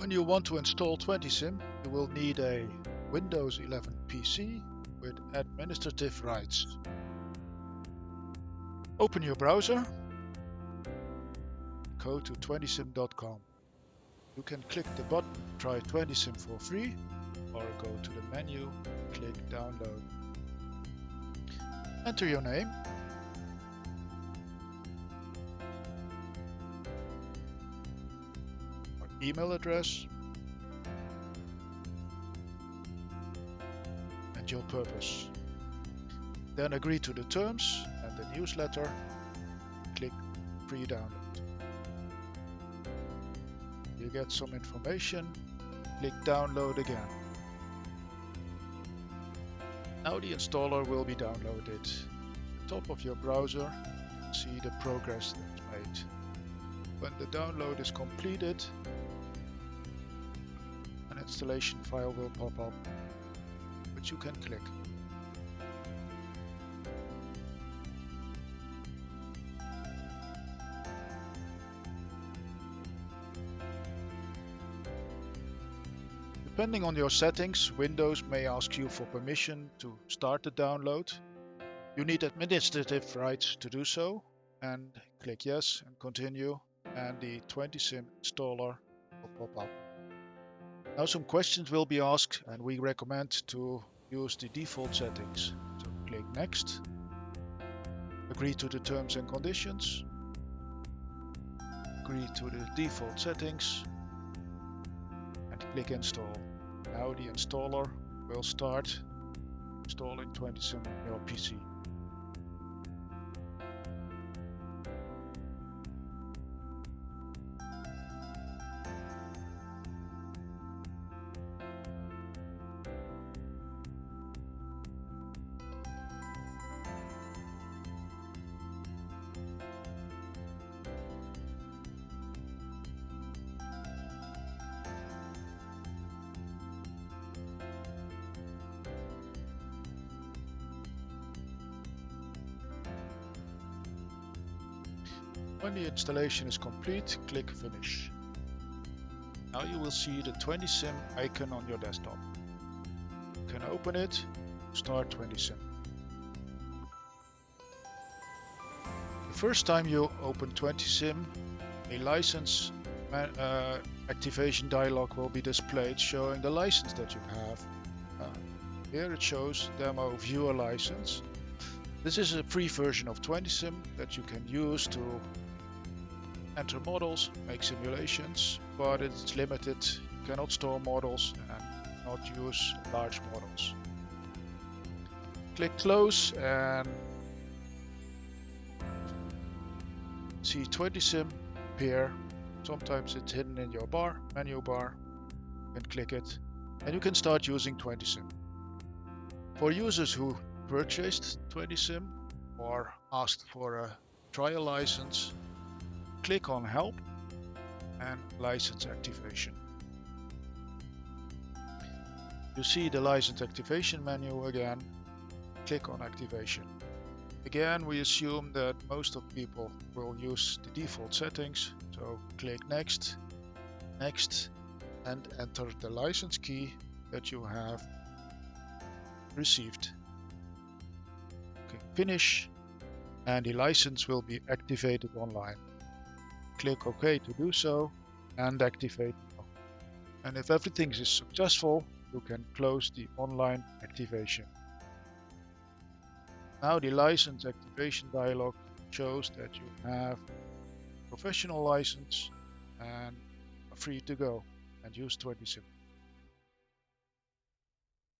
When you want to install 20sim, you will need a Windows 11 PC with administrative rights. Open your browser, go to 20sim.com. You can click the button Try 20sim for free, or go to the menu, click Download. Enter your name, or email address, and your purpose. Then agree to the terms and the newsletter, click Free Download. You get some information, click Download again. Now the installer will be downloaded. At the top of your browser, see the progress that's made. When the download is completed, an installation file will pop up, which you can click. Depending on your settings, Windows may ask you for permission to start the download. You need administrative rights to do so, and click Yes and Continue, and the 20sim installer will pop up. Now some questions will be asked, and we recommend to use the default settings. So click Next, agree to the terms and conditions, agree to the default settings, and click Install. Now the installer will start installing 20sim on your PC. When the installation is complete, click Finish. Now you will see the 20sim icon on your desktop. You can open it, start 20sim. The first time you open 20sim, a license activation dialog will be displayed showing the license that you have. Here it shows Demo Viewer License. This is a free version of 20sim that you can use to enter models, make simulations, but it's limited. You cannot store models and not use large models. Click Close and see 20sim appear. Sometimes it's hidden in your menu bar. You can click it and you can start using 20sim. For users who purchased 20sim or asked for a trial license, click on Help and License Activation. You see the license activation menu again. Click on Activation. Again, we assume that most of people will use the default settings, so click Next, Next, and enter the license key that you have received. Click Finish, and the license will be activated online. Click OK to do so and activate. And if everything is successful, you can close the online activation. Now the license activation dialog shows that you have a professional license and are free to go and use 20sim.